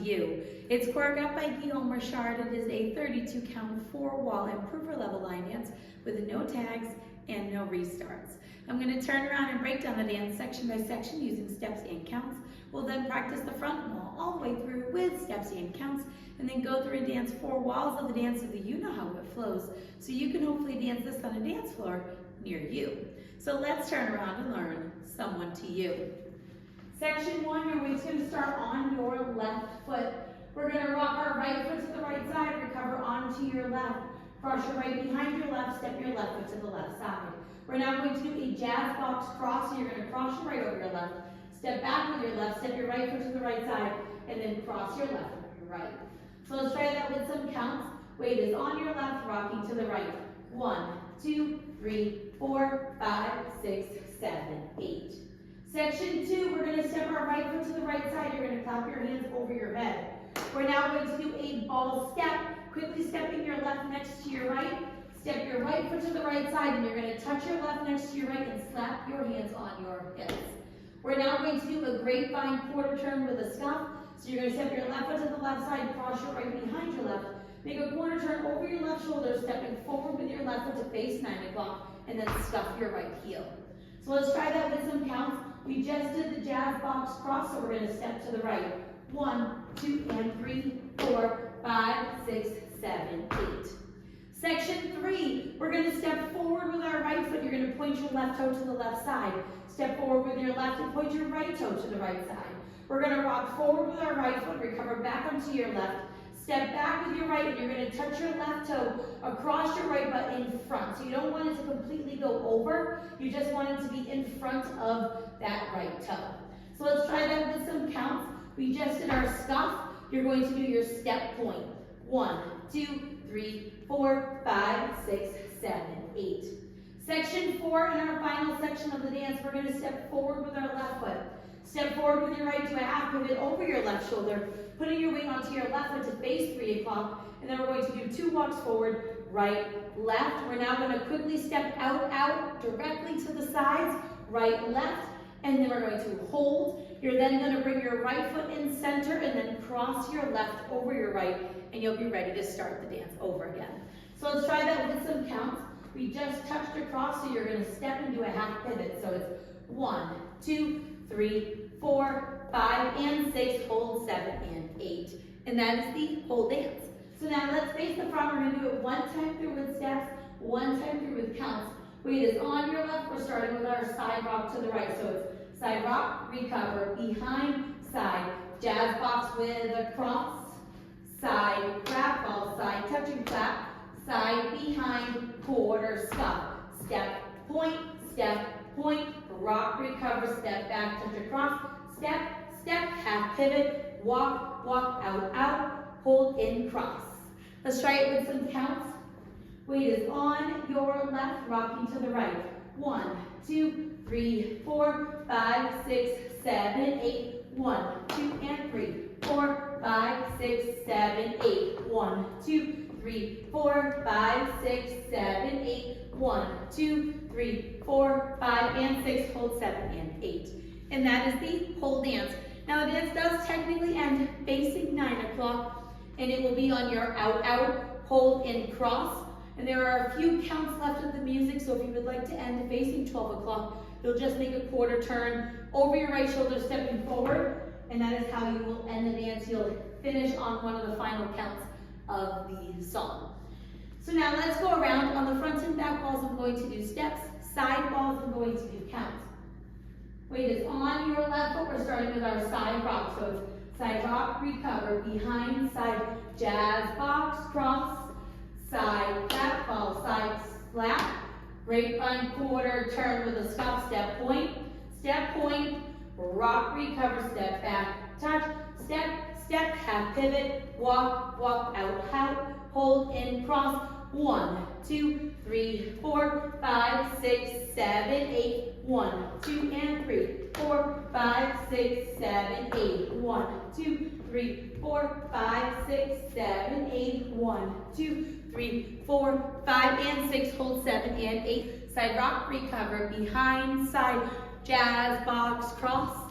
You. It's choreographed by Guillaume Richard. It is a 32 count 4-wall improver level line dance with no tags and no restarts. I'm going to turn around and break down the dance section by section using steps and counts. We'll then practice the front wall all the way through with steps and counts, and then go through and dance 4 walls of the dance so that you know how it flows, so you can hopefully dance this on a dance floor near you. So let's turn around and learn Someone to You. Section 1, you're going to start on your left foot. We're going to rock our right foot to the right side, recover onto your left. Cross your right behind your left, step your left foot to the left side. We're now going to do a jazz box cross, so you're going to cross your right over your left, step back with your left, step your right foot to the right side, and then cross your left over your right. So let's try that with some counts. Weight is on your left, rocking to the right. 1, 2, 3, 4, 5, 6, 7, 8. Section 2, we're going to step our right foot to the right side. You're going to clap your hands over your head. We're now going to do a ball step, quickly stepping your left next to your right. Step your right foot to the right side, and you're going to touch your left next to your right and slap your hands on your hips. We're now going to do a grapevine quarter turn with a scuff. So you're going to step your left foot to the left side, cross your right behind your left, make a quarter turn over your left shoulder, stepping forward with your left foot to face 9 o'clock, and then scuff your right heel. So let's try that with some counts. We just did the jazz box cross, so we're going to step to the right. 1, 2, and 3, 4, 5, 6, 7, 8. Section 3, we're going to step forward with our right foot. You're going to point your left toe to the left side. Step forward with your left and point your right toe to the right side. We're going to rock forward with our right foot, recover back onto your left. Step back with your right, and you're going to touch your left toe across your right butt in front. So you don't want it to completely go over. You just want it to be in front of that right toe. So let's try that with some counts. We just did our scuff. You're going to do your step point. 1, 2, 3, 4, 5, 6, 7, 8. Section 4, in our final section of the dance, we're going to step forward with our left foot. Step forward with your right to a half pivot over your left shoulder, putting your weight onto your left foot to face 3 o'clock, and then we're going to do 2 walks forward, right, left. We're now going to quickly step out, directly to the sides, right, left, and then we're going to hold. You're then going to bring your right foot in center and then cross your left over your right, and you'll be ready to start the dance over again. So let's try that with some counts. We just touched across, so you're going to step into a half pivot. So it's 1, 2, 3, 4, 5, and 6, hold 7, and 8. And that is the whole dance. So now let's face the front. We're going to do it 1 time through with steps, 1 time through with counts. Weight is on your left. We're starting with our side rock to the right. So it's side rock, recover, behind, side, jazz box with a cross, side, clap, ball, side, touch and clap, side, behind, quarter, scuff, step, point, rock, recover, step back, touch across, step, half pivot, walk, out, hold in cross. Let's try it with some counts. Weight is on your left, rocking to the right. 1, 2, 3, 4, 5, 6, 7, 8. 1, 2, and 3, 4, 5, 6, 7, 8. 1, 2, 3, 4, 5, 6, 7, 8. 1, 2, 3, 4, 5, and 6. Hold 7 and 8. And that is the whole dance. Now the dance does technically end facing 9 o'clock, and it will be on your out, hold in cross. And there are a few counts left of the music, so if you would like to end facing 12 o'clock, you'll just make a quarter turn over your right shoulder, stepping forward, and that is how you will end the dance. You'll finish on one of the final counts of the song. So now let's go around. On the front and back walls, I'm going to do steps. Side walls, I'm going to do counts. Weight is on your left foot. We're starting with our side rock. So it's side rock, recover, behind, side, jazz box, cross, side, clap, ball, side, slap, grapevine quarter, turn with a scuff, step, point, rock, recover, step back, touch, step, half pivot, walk, out, hold in cross, 1, 2, 3, 4, 5, 6, 7, 8, 1, 2, and 3, 4, 5, 6, 7, 8, 1, 2, 3, 4, 5, 6, 7, 8, 1, 2, 3, 4, 5, and 6, hold 7 and 8, side rock, recover, behind, side, jazz box, cross,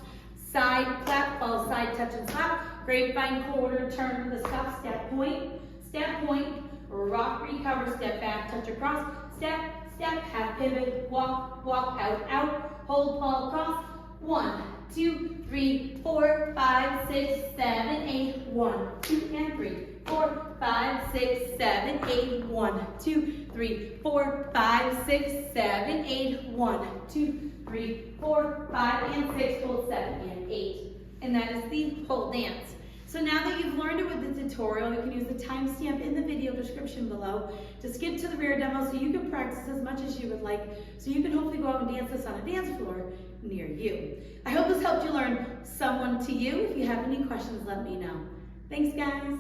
side, clap, ball, side, touch and slap, grapevine quarter, turn to the stop, step point, rock, recover, step back, touch across, step, half pivot, walk, out, hold, ball, cross, 1, 2, 3, 4, 5, 6, 7, 8, 1, 2, and 3, 4, 5, 6, 7, 8, 1, 2, 3, 4, 5, 6, 7, 8, 1, 2, 3, 4, 5, and 6, hold 7 and 8. And that is the whole dance. So now that you've learned it with the tutorial, you can use the timestamp in the video description below to skip to the rear demo so you can practice as much as you would like, so you can hopefully go out and dance this on a dance floor near you. I hope this helped you learn someone to you. If you have any questions, let me know. Thanks, guys.